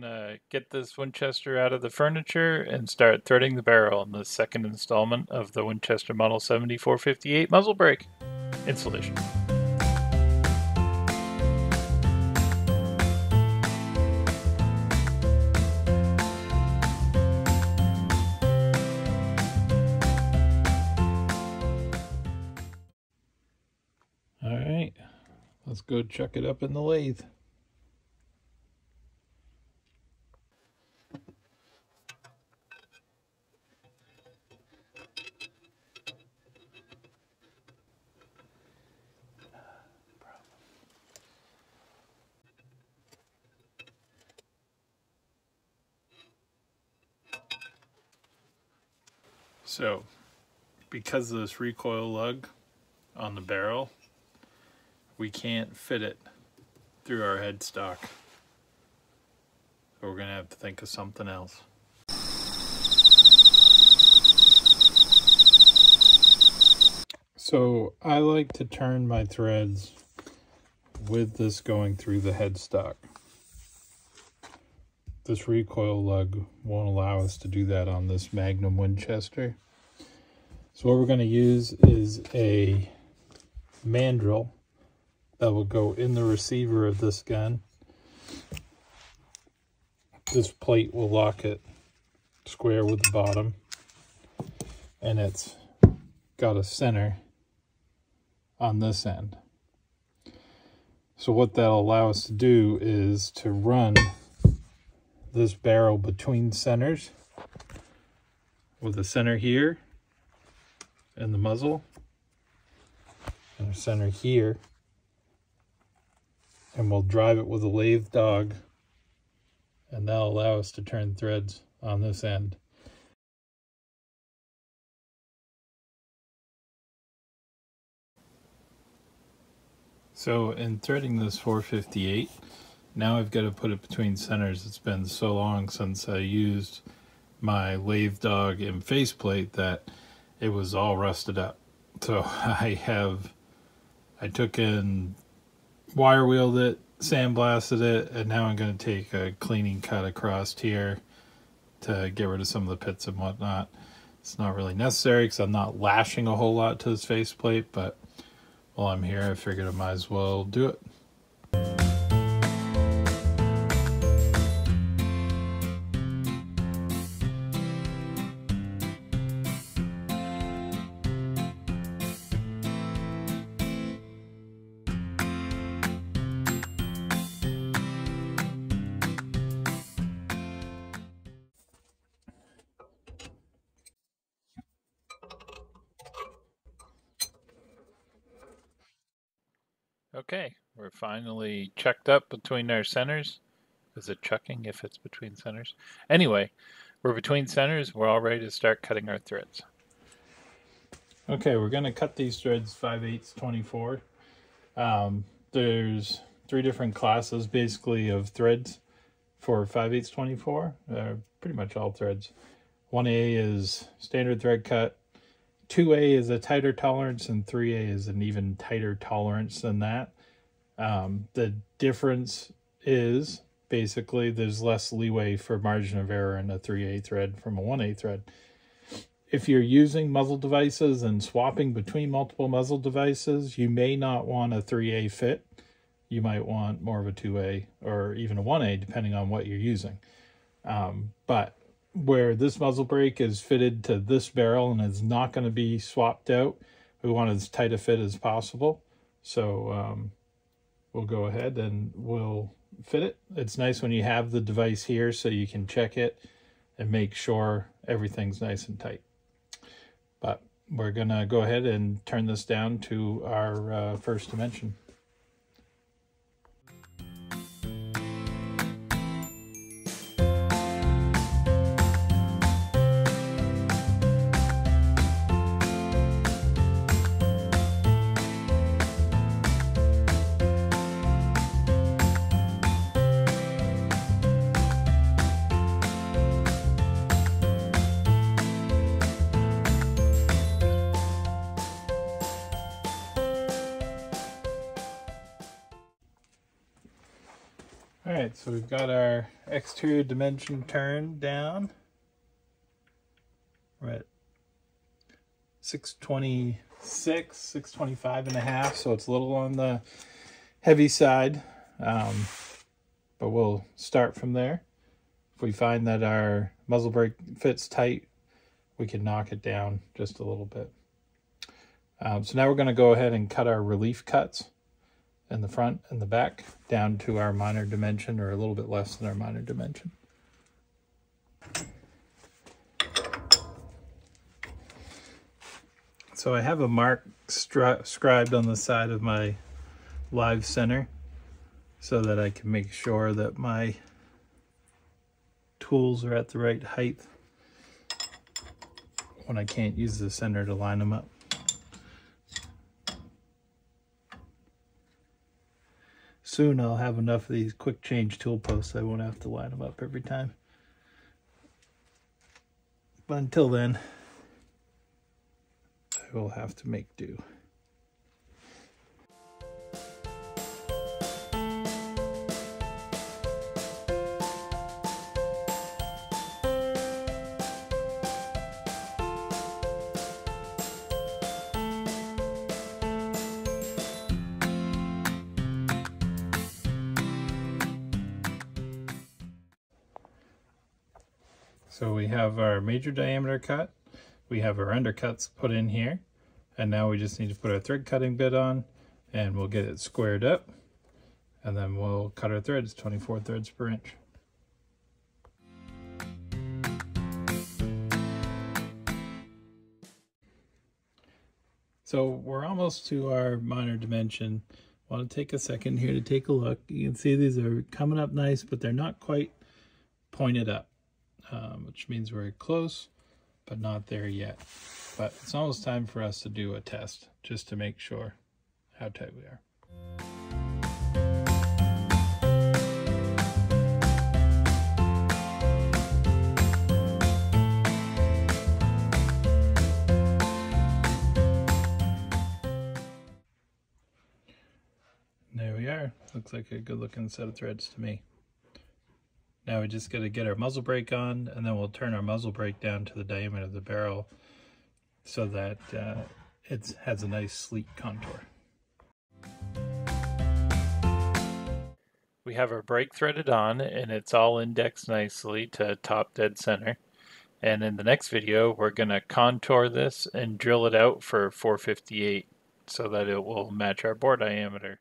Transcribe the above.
gonna get this Winchester out of the furniture and start threading the barrel in the second installment of the Winchester Model 7458 muzzle brake installation. All right, let's go chuck it up in the lathe. So, because of this recoil lug on the barrel, we can't fit it through our headstock. So we're gonna have to think of something else. So I like to turn my threads with this going through the headstock. This recoil lug won't allow us to do that on this Magnum Winchester. So what we're going to use is a mandrel that will go in the receiver of this gun. This plate will lock it square with the bottom, and it's got a center on this end. So what that'll allow us to do is to run this barrel between centers with a center here in the muzzle and a center here, and we'll drive it with a lathe dog, and that'll allow us to turn threads on this end. So in threading this 458, now I've got to put it between centers. It's been so long since I used my lathe dog and faceplate that it was all rusted up. So I took in, wire wheeled it, sandblasted it, and now I'm going to take a cleaning cut across here to get rid of some of the pits and whatnot. It's not really necessary because I'm not lashing a whole lot to this faceplate, but while I'm here I figured I might as well do it. Okay, we're finally chucked up between our centers. Is it chucking if it's between centers? Anyway, we're between centers. We're all ready to start cutting our threads. Okay, we're going to cut these threads 5/8 24. There's 3 different classes basically of threads for 5/8 24. Pretty much all threads. 1A is standard thread cut. 2A is a tighter tolerance, and 3A is an even tighter tolerance than that. The difference is basically there's less leeway for margin of error in a 3A thread from a 1A thread. If you're using muzzle devices and swapping between multiple muzzle devices, you may not want a 3A fit. You might want more of a 2A or even a 1A depending on what you're using. But where this muzzle brake is fitted to this barrel and is not going to be swapped out, we want as tight a fit as possible. So we'll go ahead and we'll fit it. It's nice when you have the device here so you can check it and make sure everything's nice and tight. But we're going to go ahead and turn this down to our first dimension. Alright, so we've got our exterior dimension turned down. We're at 626, 625 and a half, so it's a little on the heavy side, but we'll start from there. If we find that our muzzle brake fits tight, we can knock it down just a little bit. So now we're going to go ahead and cut our relief cuts in the front and the back down to our minor dimension, or a little bit less than our minor dimension. So I have a mark scribed on the side of my live center so that I can make sure that my tools are at the right height when I can't use the center to line them up. Soon I'll have enough of these quick change tool posts I won't have to line them up every time. But until then, I will have to make do. So we have our major diameter cut, we have our undercuts put in here, and now we just need to put our thread cutting bit on, and we'll get it squared up, and then we'll cut our threads, 24 threads per inch. So we're almost to our minor dimension. I want to take a second here to take a look. You can see these are coming up nice, but they're not quite pointed up. Which means we're close, but not there yet. But it's almost time for us to do a test, just to make sure how tight we are. There we are. Looks like a good looking set of threads to me. Now we just got to get our muzzle brake on, and then we'll turn our muzzle brake down to the diameter of the barrel so that it has a nice sleek contour. We have our brake threaded on, and it's all indexed nicely to top dead center. And in the next video, we're going to contour this and drill it out for 458 so that it will match our bore diameter.